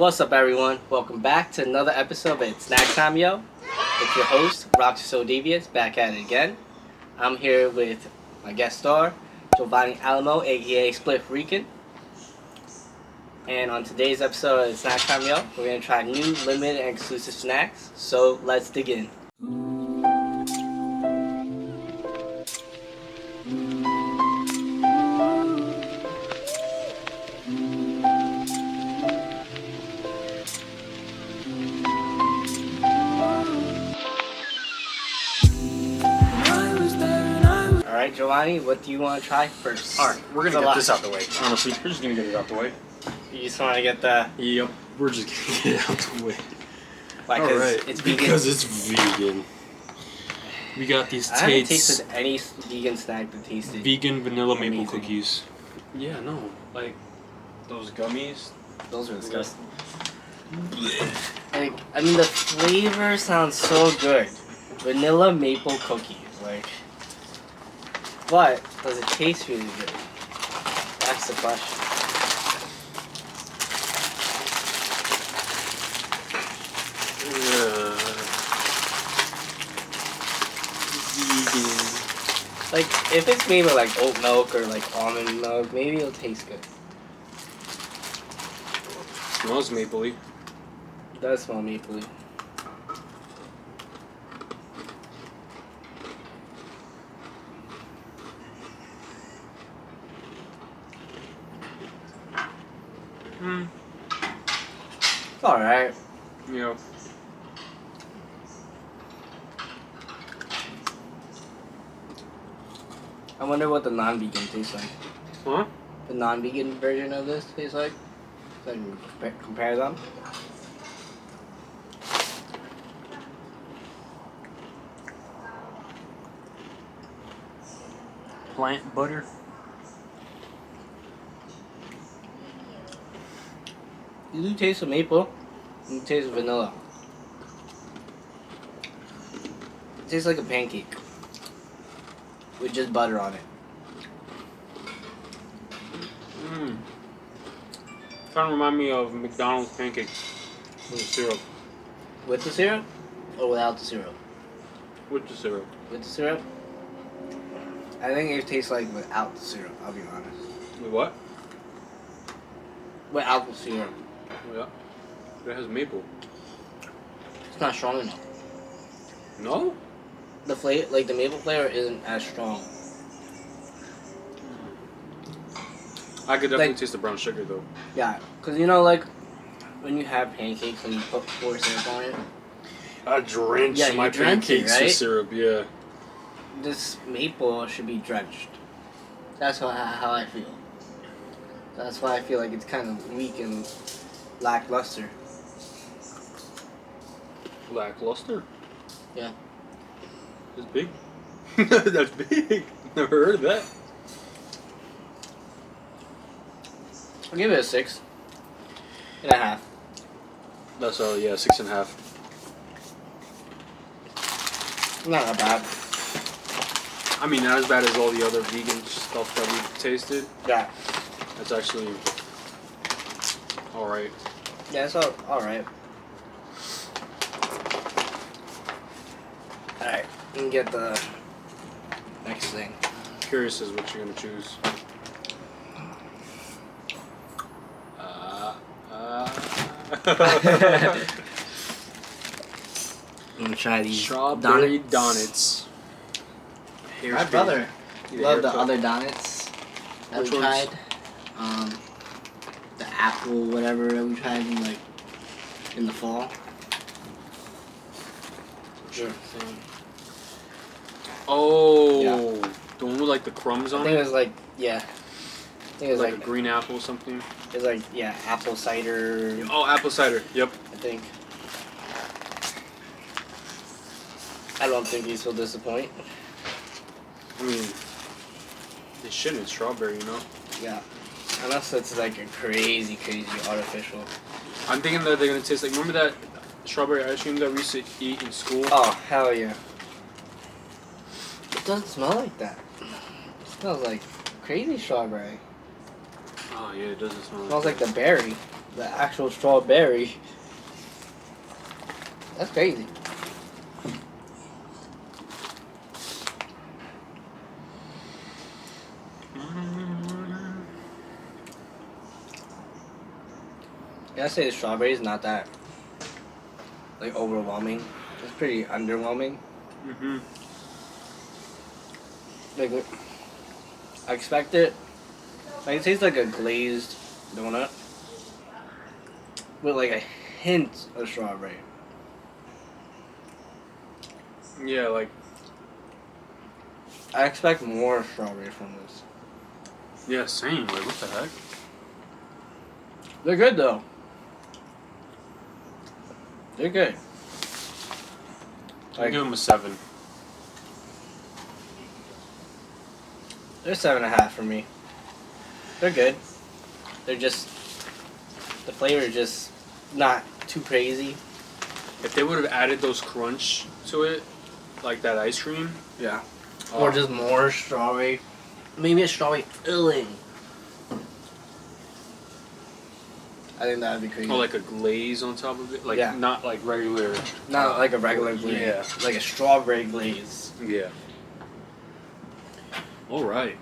What's up, everyone? Welcome back to another episode of It's Snack Time, yo. It's your host, Roxy So Devious, back at it again. I'm here with my guest star, Giovanni Alamo, aka Split Rican. And on today's episode of It's Snack Time, yo, we're going to try new limited and exclusive snacks. So let's dig in. Alright, Giovanni, what do you want to try first? Alright, we're gonna get this out the way. Honestly, we're just gonna get it out the way. You just want to get the... Yep, we're just gonna get it out the way. Why, Alright, it's vegan? because it's vegan. We got these I haven't tasted any vegan snack that tasted vegan vanilla maple amazing. cookies. Yeah, no, like those gummies. Those are disgusting. Like, I mean, the flavor sounds so good. Vanilla maple cookies, like... But, does it taste really good? That's the question. Vegan. Like, if it's made with, like, oat milk or, like, almond milk, maybe it'll taste good. Smells mapley. It does smell mapley. It's alright. Yeah. I wonder what the non-vegan tastes like. Huh? The non-vegan version of this tastes like? So I can compare them. Plant butter. You do taste the maple. You taste the vanilla. It tastes like a pancake. With just butter on it. Kind of remind me of McDonald's pancakes with the syrup. With the syrup? Or without the syrup? With the syrup. With the syrup? I think it tastes like without the syrup, I'll be honest. With what? Without the syrup. Yeah. It has maple. It's not strong enough. No? The flavor, like the maple flavor isn't as strong. I could definitely Like- taste the brown sugar though. Yeah, because you know, like, when you have pancakes and you pour syrup on it, I drench Yeah, my you drench it, pancakes right? with syrup, yeah. this maple should be drenched. That's how I feel. That's why I feel like it's kind of weak and lackluster. Lackluster? Yeah. That's big. That's big. Never heard of that. I'll give it a 6.5. That's 6.5. Not that bad. I mean, not as bad as all the other vegan stuff that we've tasted. Yeah. That's actually alright. Yeah, it's alright. Alright, you can get the next thing. Curious as what you're gonna choose. I'm gonna try these Strawberry donuts. My brother loved the other donuts that Which we ones? tried. The apple whatever that we tried in the fall. Sure. Oh, Yeah. the one with like the crumbs I on think it it? was like, yeah. I think it was Like like a green apple or something? it was like, yeah, apple cider, Oh, apple cider. Yep. I think. I don't think these will disappoint. I mean, they shouldn't. Strawberry, you know? Yeah. Unless it's like a crazy artificial. I'm thinking that they're gonna taste like, remember that strawberry ice cream that we used to eat in school? Oh, hell yeah. It doesn't smell like that. It smells like crazy strawberry. Oh yeah, it doesn't smell It smells like the berry. The actual strawberry. That's crazy. I gotta say the strawberry is not that like overwhelming. It's pretty underwhelming. Like I expected, like it tastes like a glazed donut with like a hint of strawberry. Yeah, like I expect more strawberry from this. yeah, same. Like what the heck? They're good though. They're good. I give them a 7. They're 7.5 for me. They're good. They're just the flavor is just not too crazy. If they would have added those crunch to it, like that ice cream, Yeah. Or just more strawberry. Maybe a strawberry filling. I think that would be crazy. or like a glaze on top of it, like Yeah. not like regular. Not like a regular glaze. Yeah. Like a strawberry glaze. Yeah. All right.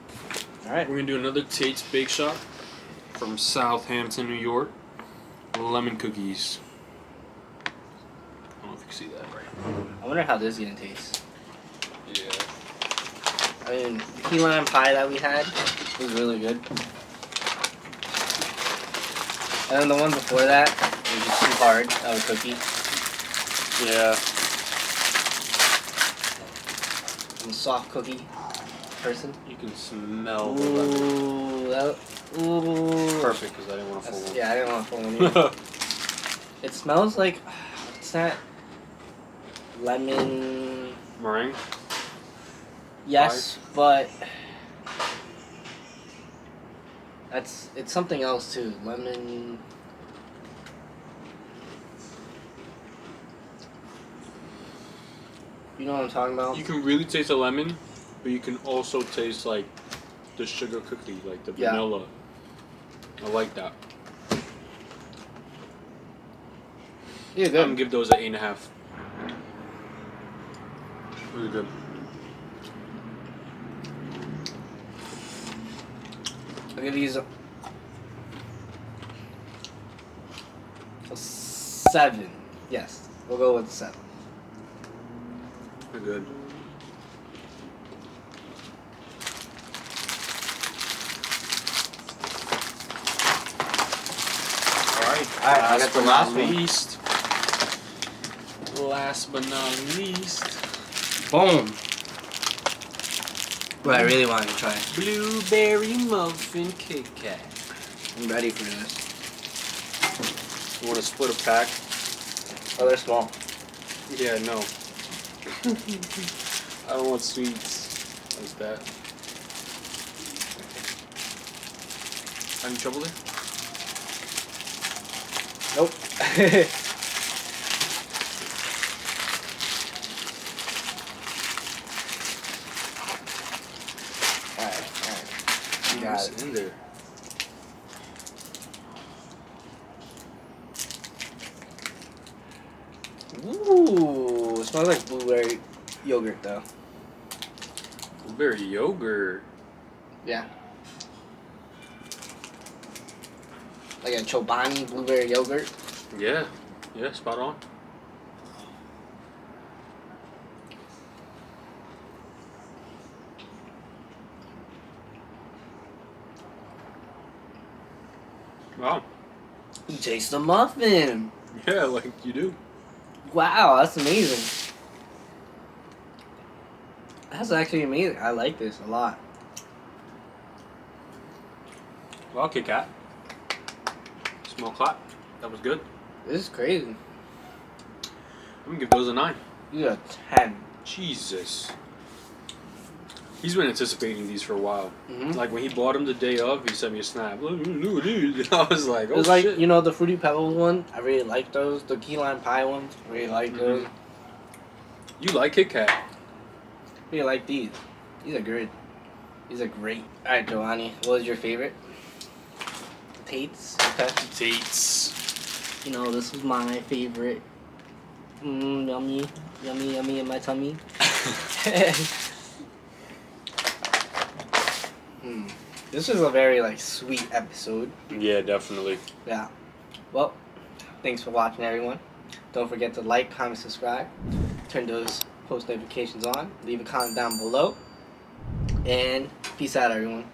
Alright. We're gonna do another Tate's Bake Shop from Southampton, New York. Lemon cookies. I don't know if you can see that right. I wonder how this is gonna taste. Yeah. I mean, the key lime pie that we had was really good. And then the one before that was just too hard of a cookie. Yeah. I'm a soft cookie person. You can smell the lemon. Ooh, that, ooh. Perfect, because I didn't want to That's- full one. yeah, I didn't want to pull one either. It smells like, what's that? Lemon. Meringue. Yes, but it's something else too. Lemon. You know what I'm talking about? You can really taste the lemon, but you can also taste like the sugar cookie, like the Yeah. vanilla. I like that. Yeah, I'm gonna good. give those an 8.5. Really good. I'll give these a 7. Yes, we'll go with 7. They're good. Alright, I got the last one. least. Last but not least. Boom. What I really wanted to try. Blueberry muffin Kit Kat. I'm ready for this. You want to split a pack? Oh, they're small. Yeah, no. I don't want sweets like that. Any trouble there? Nope. Alright. You got What's it. in there? Ooh, it smells like blueberry yogurt though. Blueberry yogurt. Yeah. Like a Chobani blueberry yogurt. Yeah. Yeah, spot on. Wow. You taste the muffin. Yeah, like you do. Wow, that's amazing. That's actually amazing. I like this a lot. Well, Kit Kat. Small clap. That was good. This is crazy. I'm gonna give those a 9. You got 10. Jesus. He's been anticipating these for a while. Mm-hmm. Like when he bought them the day of, he sent me a snap. Look, dude. I was like, oh It's like, shit. you know, the Fruity Pebbles one. I really like those. The key lime pie ones. I really like those. You like Kit Kat? I really like these. These are good. These are great. Alright, Giovanni. What was your favorite? Tate's. Okay. Tate's. You know, this was my favorite. Yummy, yummy, yummy in my tummy. This was a very like sweet episode. Yeah, definitely. Yeah. Well, thanks for watching, everyone. Don't forget to like, comment, subscribe. Turn those post notifications on. Leave a comment down below. And peace out, everyone.